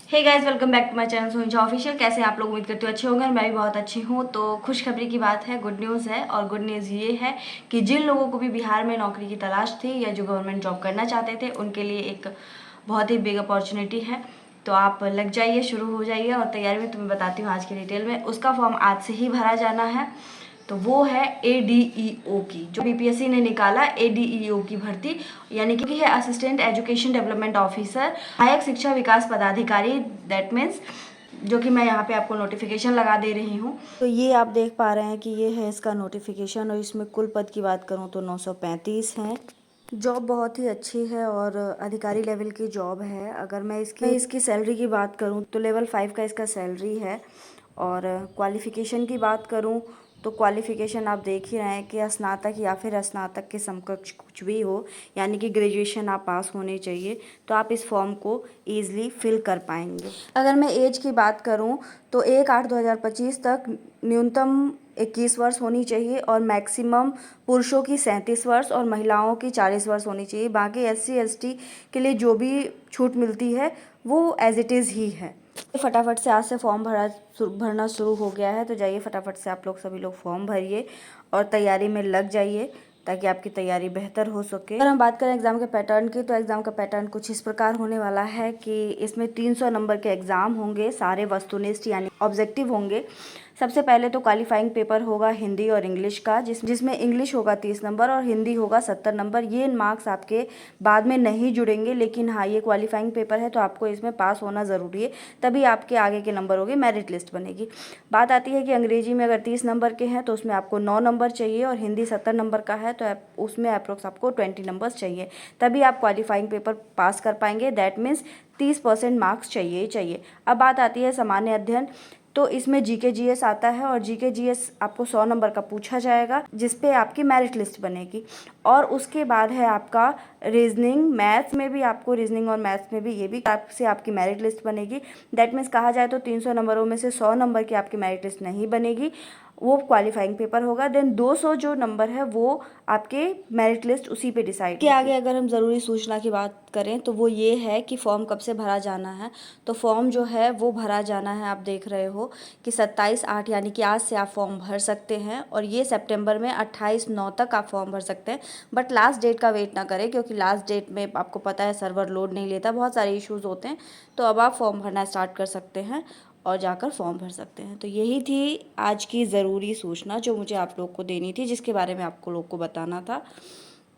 Hey guys, welcome back to my channel Sonisha official. कैसे हैं आप लोग? उम्मीद करते हो अच्छे होंगे। मैं भी बहुत अच्छी हूँ। तो खुशखबरी की बात है, गुड न्यूज़ है। और गुड न्यूज़ ये है कि जिन लोगों को भी बिहार में नौकरी की तलाश थी या जो गवर्नमेंट जॉब करना चाहते थे, उनके लिए एक बहुत ही बिग अपॉर्चुनिटी है। तो आप लग जाइए, शुरू हो जाइए। और तैयारी में तुम्हें बताती हूँ आज की डिटेल में। उसका फॉर्म आज से ही भरा जाना है। तो वो है ADEO की, जो BPSC ने निकाला ADEO की भर्ती, यानी कि है असिस्टेंट एजुकेशन डेवलपमेंट ऑफिसर, सहायक शिक्षा विकास पदाधिकारी। दैट मीन्स जो कि मैं यहाँ पे आपको नोटिफिकेशन लगा दे रही हूँ। तो ये आप देख पा रहे हैं कि ये है इसका नोटिफिकेशन। और इसमें कुल पद की बात करूँ तो 935 हैं। जॉब बहुत ही अच्छी है और अधिकारी लेवल की जॉब है। अगर मैं इसकी सैलरी की बात करूँ तो लेवल 5 का इसका सैलरी है। और क्वालिफ़िकेशन की बात करूँ तो क्वालिफ़िकेशन आप देख ही रहे हैं कि स्नातक या फिर स्नातक के समकक्ष कुछ भी हो, यानी कि ग्रेजुएशन आप पास होने चाहिए, तो आप इस फॉर्म को ईज़िली फिल कर पाएंगे। अगर मैं एज की बात करूँ तो 1/8/2025 तक न्यूनतम 21 वर्ष होनी चाहिए और मैक्सिमम पुरुषों की 37 वर्ष और महिलाओं की 40 वर्ष होनी चाहिए। बाकी SC ST के लिए जो भी छूट मिलती है वो एज इट इज़ ही है। फटाफट से आज से फॉर्म भरना शुरू हो गया है। तो जाइए फटाफट से आप लोग सभी लोग फॉर्म भरिए और तैयारी में लग जाइए, ताकि आपकी तैयारी बेहतर हो सके। अगर हम बात करें एग्ज़ाम के पैटर्न की, तो एग्ज़ाम का पैटर्न कुछ इस प्रकार होने वाला है कि इसमें 300 नंबर के एग्ज़ाम होंगे, सारे वस्तुनिष्ठ यानी ऑब्जेक्टिव होंगे। सबसे पहले तो क्वालिफाइंग पेपर होगा हिंदी और इंग्लिश का, जिसमें इंग्लिश होगा 30 नंबर और हिंदी होगा 70 नंबर। ये मार्क्स आपके बाद में नहीं जुड़ेंगे, लेकिन हाँ, ये क्वालिफाइंग पेपर है तो आपको इसमें पास होना ज़रूरी है, तभी आपके आगे के नंबर होंगे, मेरिट लिस्ट बनेगी। बात आती है कि अंग्रेजी में अगर 30 नंबर के हैं तो उसमें आपको 9 नंबर चाहिए, और हिंदी 70 नंबर का है तो उसमें अप्रोक्स आपको 20 नंबर्स चाहिए, तभी आप क्वालिफाइंग पेपर पास कर पाएंगे। दैट मीन्स 30% मार्क्स चाहिए ही चाहिए। अब बात आती है सामान्य अध्ययन, तो इसमें GK GS आता है और GK GS आपको 100 नंबर का पूछा जाएगा, जिसपे आपकी मेरिट लिस्ट बनेगी। और उसके बाद है आपका रीजनिंग, मैथ्स में भी आपको रीजनिंग और मैथ्स में भी ये भी आपसे आपकी मेरिट लिस्ट बनेगी। दैट मीन्स कहा जाए तो 300 नंबरों में से 100 नंबर की आपकी मेरिट लिस्ट नहीं बनेगी, वो क्वालिफाइंग पेपर होगा। देन 200 जो नंबर है वो आपके मेरिट लिस्ट उसी पे डिसाइड के आगे अगर हम ज़रूरी सूचना की बात करें तो वो ये है कि फॉर्म कब से भरा जाना है। तो फॉर्म जो है वो भरा जाना है, आप देख रहे हो कि 27/8 यानी कि आज से आप फॉर्म भर सकते हैं, और ये सितंबर में 28/9 तक आप फॉर्म भर सकते हैं। बट लास्ट डेट का वेट ना करें, क्योंकि लास्ट डेट में आपको पता है सर्वर लोड नहीं लेता, बहुत सारे इश्यूज़ होते हैं। तो अब आप फॉर्म भरना स्टार्ट कर सकते हैं और जाकर फॉर्म भर सकते हैं। तो यही थी आज की ज़रूरी सूचना जो मुझे आप लोग को देनी थी, जिसके बारे में आपको लोग को बताना था।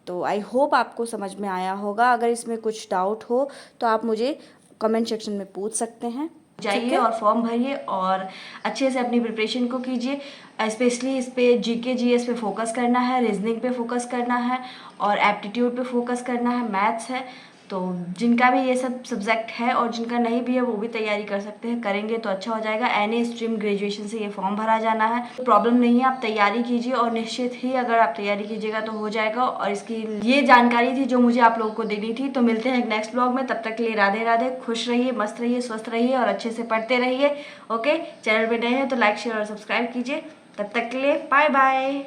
तो आई होप आपको समझ में आया होगा। अगर इसमें कुछ डाउट हो तो आप मुझे कमेंट सेक्शन में पूछ सकते हैं। जाइए और फॉर्म भरिए और अच्छे से अपनी प्रिपरेशन को कीजिए। स्पेशली इस पे GK GS पे फोकस करना है, रीजनिंग पे फोकस करना है और एप्टीट्यूड पे फोकस करना है, मैथ्स है। तो जिनका भी ये सब सब्जेक्ट है और जिनका नहीं भी है वो भी तैयारी कर सकते हैं, करेंगे तो अच्छा हो जाएगा। एनी स्ट्रीम ग्रेजुएशन से ये फॉर्म भरा जाना है, तो प्रॉब्लम नहीं है, आप तैयारी कीजिए और निश्चित ही अगर आप तैयारी कीजिएगा तो हो जाएगा। और इसकी ये जानकारी थी जो मुझे आप लोगों को देनी थी। तो मिलते हैं एक नेक्स्ट ब्लॉग में, तब तक के लिए राधे राधे, खुश रहिए, मस्त रहिए, स्वस्थ रहिए और अच्छे से पढ़ते रहिए। ओके, चैनल पर नए हैं तो लाइक शेयर और सब्सक्राइब कीजिए। तब तक के लिए बाय बाय।